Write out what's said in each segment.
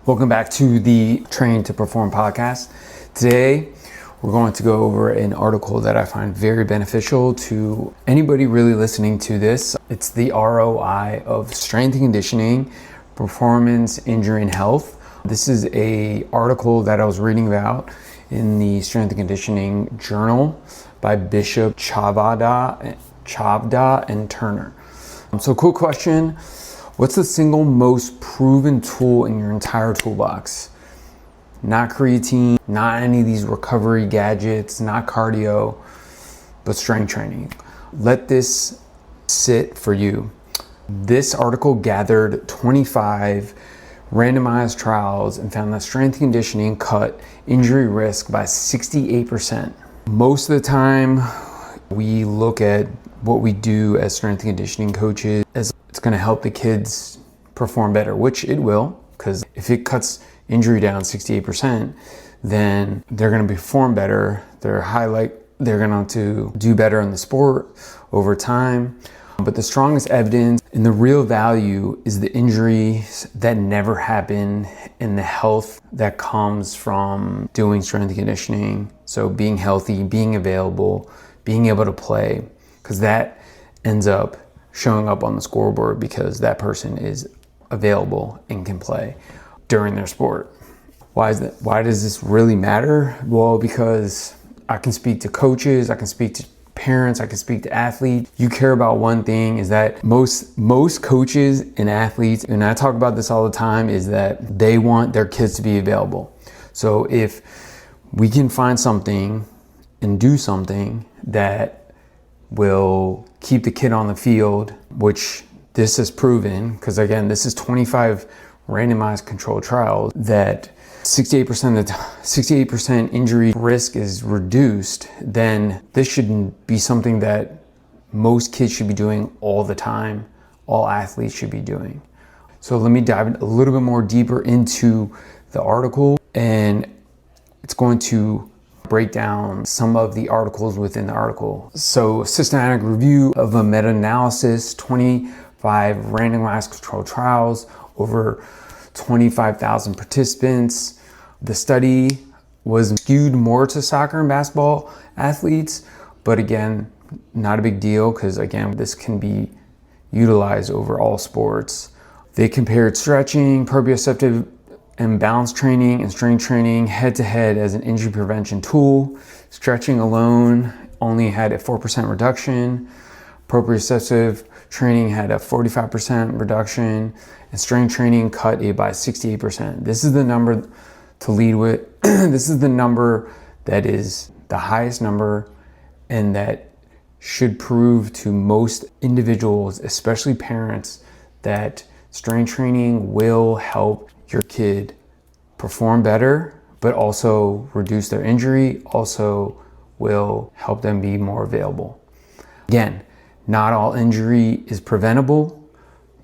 Welcome back to the Train to Perform podcast. Today, we're going to go over an article that I find very beneficial to anybody really listening to this. It's the ROI of strength and conditioning, performance, injury, and health. This is an article that I was reading about in the Strength and Conditioning Journal by Bishop Chavda and Turner. So quick question. What's the single most proven tool in your entire toolbox? Not creatine, not any of these recovery gadgets, not cardio, but strength training. Let this sit for you. This article gathered 25 randomized trials and found that strength conditioning cut injury risk by 68%. Most of the time, we look at what we do as strength and conditioning coaches as it's going to help the kids perform better, which it will, because if it cuts injury down 68%, then they're going to perform better. They're going to do better in the sport over time. But the strongest evidence and the real value is the injuries that never happen and the health that comes from doing strength and conditioning. So being healthy, being available, being able to play, because that ends up showing up on the scoreboard because that person is available and can play during their sport. Why is that? Why does this really matter? Well, because I can speak to coaches, I can speak to parents, I can speak to athletes. You care about one thing, is that most coaches and athletes, and I talk about this all the time, is that they want their kids to be available. So if we can find something and do something that will keep the kid on the field, which this is proven, because again, this is 25 randomized controlled trials, that 68% injury risk is reduced, then this shouldn't be something that most kids should be doing all the time, all athletes should be doing. So let me dive a little bit more deeper into the article, and it's going to break down some of the articles within the article. So systematic review of a meta-analysis, 25 randomized controlled trials, over 25,000 participants. The study was skewed more to soccer and basketball athletes, but again, not a big deal, because again, this can be utilized over all sports. They compared stretching, proprioceptive and balance training and strength training head to head as an injury prevention tool. Stretching alone only had a 4% reduction. Proprioceptive training had a 45% reduction, and strength training cut it by 68%. This is the number to lead with. This is the number that is the highest number, and that should prove to most individuals, especially parents, that strength training will help your kid perform better, but also reduce their injury, also will help them be more available. Again, not all injury is preventable.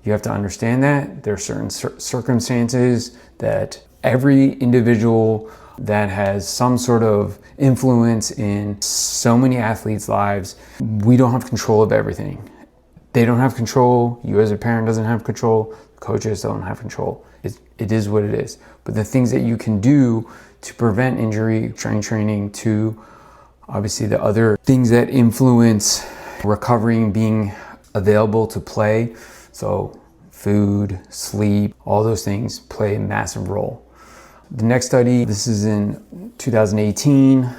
You have to understand that. There are certain circumstances that every individual that has some sort of influence in so many athletes' lives, we don't have control of everything. They don't have control. You as a parent doesn't have control. Coaches don't have control. It is what it is. But the things that you can do to prevent injury, strength training, to obviously the other things that influence recovering, being available to play. So food, sleep, all those things play a massive role. The next study, this is in 2018,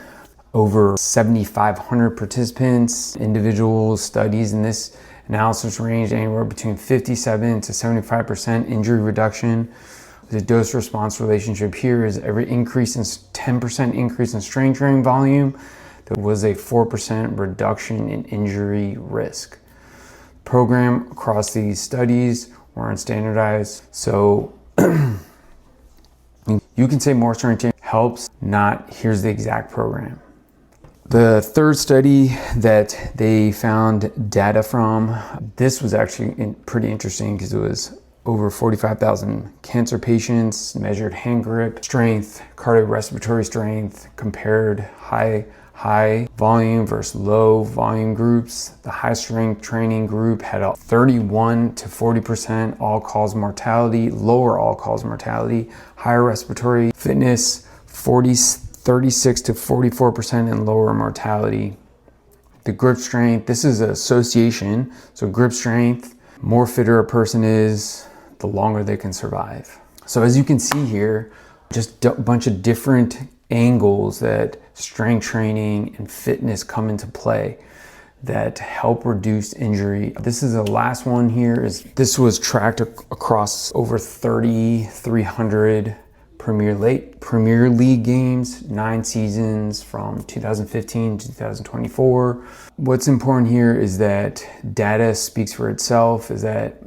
over 7,500 participants, individuals, studies in this analysis ranged anywhere between 57 to 75% injury reduction. The dose response relationship here is every 10% increase in strength training volume, there was a 4% reduction in injury risk. Program across these studies weren't standardized, so you can say more strength training helps, not here's the exact program. The third study that they found data from, this was actually pretty interesting because it was over 45,000 cancer patients, measured hand grip strength, cardiorespiratory strength, compared high high volume versus low volume groups. The high strength training group had a 31 to 40% all-cause mortality, lower all-cause mortality. Higher respiratory fitness, 36 to 44% and lower mortality. The grip strength, this is an association. So grip strength, more fitter a person is, the longer they can survive. So as you can see here, just a bunch of different angles that strength training and fitness come into play that help reduce injury. This is the last one here. This was tracked across over 3,300 Premier League games, 9 seasons from 2015 to 2024. What's important here is that data speaks for itself, is that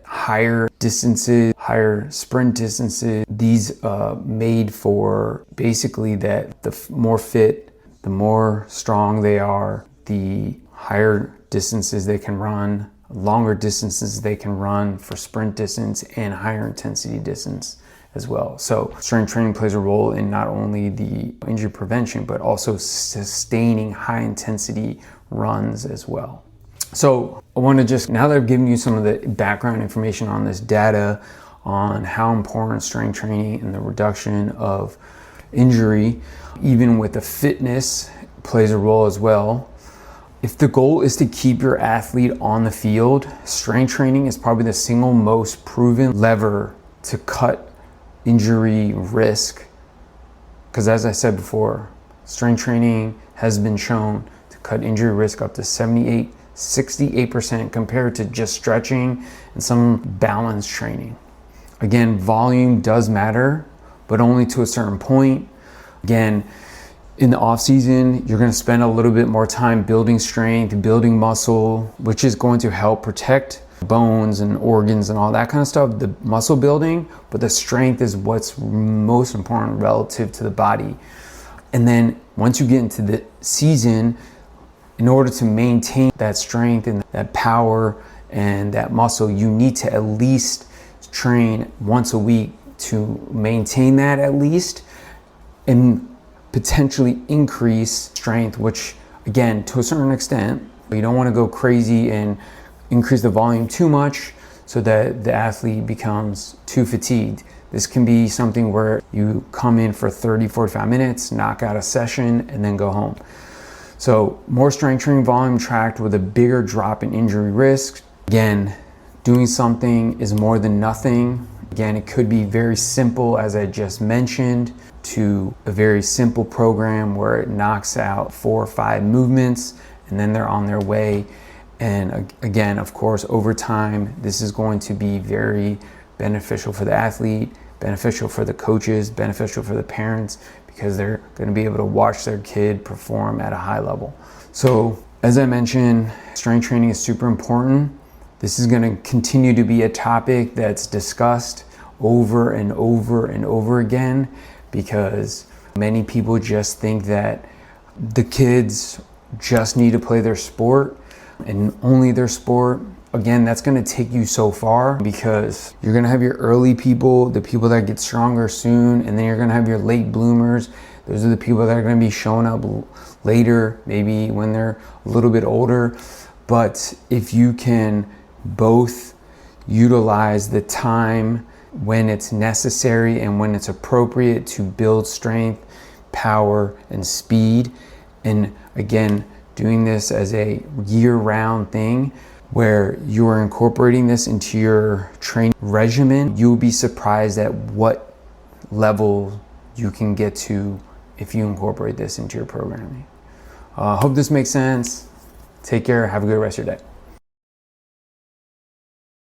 higher distances, higher sprint distances, these made for basically that the more fit, the more strong they are, the higher distances they can run, longer distances they can run for sprint distance and higher intensity distance as well. So strength training plays a role in not only the injury prevention, but also sustaining high intensity runs as well. So I want to just, now that I've given you some of the background information on this data, on how important strength training and the reduction of injury, even with the fitness, plays a role as well. If the goal is to keep your athlete on the field, strength training is probably the single most proven lever to cut injury risk. Because as I said before, strength training has been shown to cut injury risk up to 68% compared to just stretching and some balance training. Again, volume does matter, but only to a certain point. Again, in the off season, you're going to spend a little bit more time building strength, building muscle, which is going to help protect bones and organs and all that kind of stuff, the muscle building, but the strength is what's most important relative to the body. And then once you get into the season, in order to maintain that strength and that power and that muscle, you need to at least train once a week to maintain that at least, and potentially increase strength, which again, to a certain extent, you don't want to go crazy and increase the volume too much so that the athlete becomes too fatigued. This can be something where you come in for 30, 45 minutes, knock out a session, and then go home. So more strength training volume tracked with a bigger drop in injury risk. Again, doing something is more than nothing. Again, it could be very simple, as I just mentioned, to a very simple program where it knocks out 4 or 5 movements and then they're on their way. And again, of course, over time, this is going to be very beneficial for the athlete, beneficial for the coaches, beneficial for the parents, because they're going to be able to watch their kid perform at a high level. So as I mentioned, strength training is super important. This is going to continue to be a topic that's discussed over and over and over again, because many people just think that the kids just need to play their sport and only their sport. Again, that's going to take you so far, because you're going to have your early people, the people that get stronger soon, and then you're going to have your late bloomers. Those are the people that are going to be showing up later, maybe when they're a little bit older. But if you can both utilize the time when it's necessary and when it's appropriate to build strength, power, and speed, and again, doing this as a year-round thing where you're incorporating this into your training regimen, you'll be surprised at what level you can get to if you incorporate this into your programming. Hope this makes sense. Take care. Have a good rest of your day.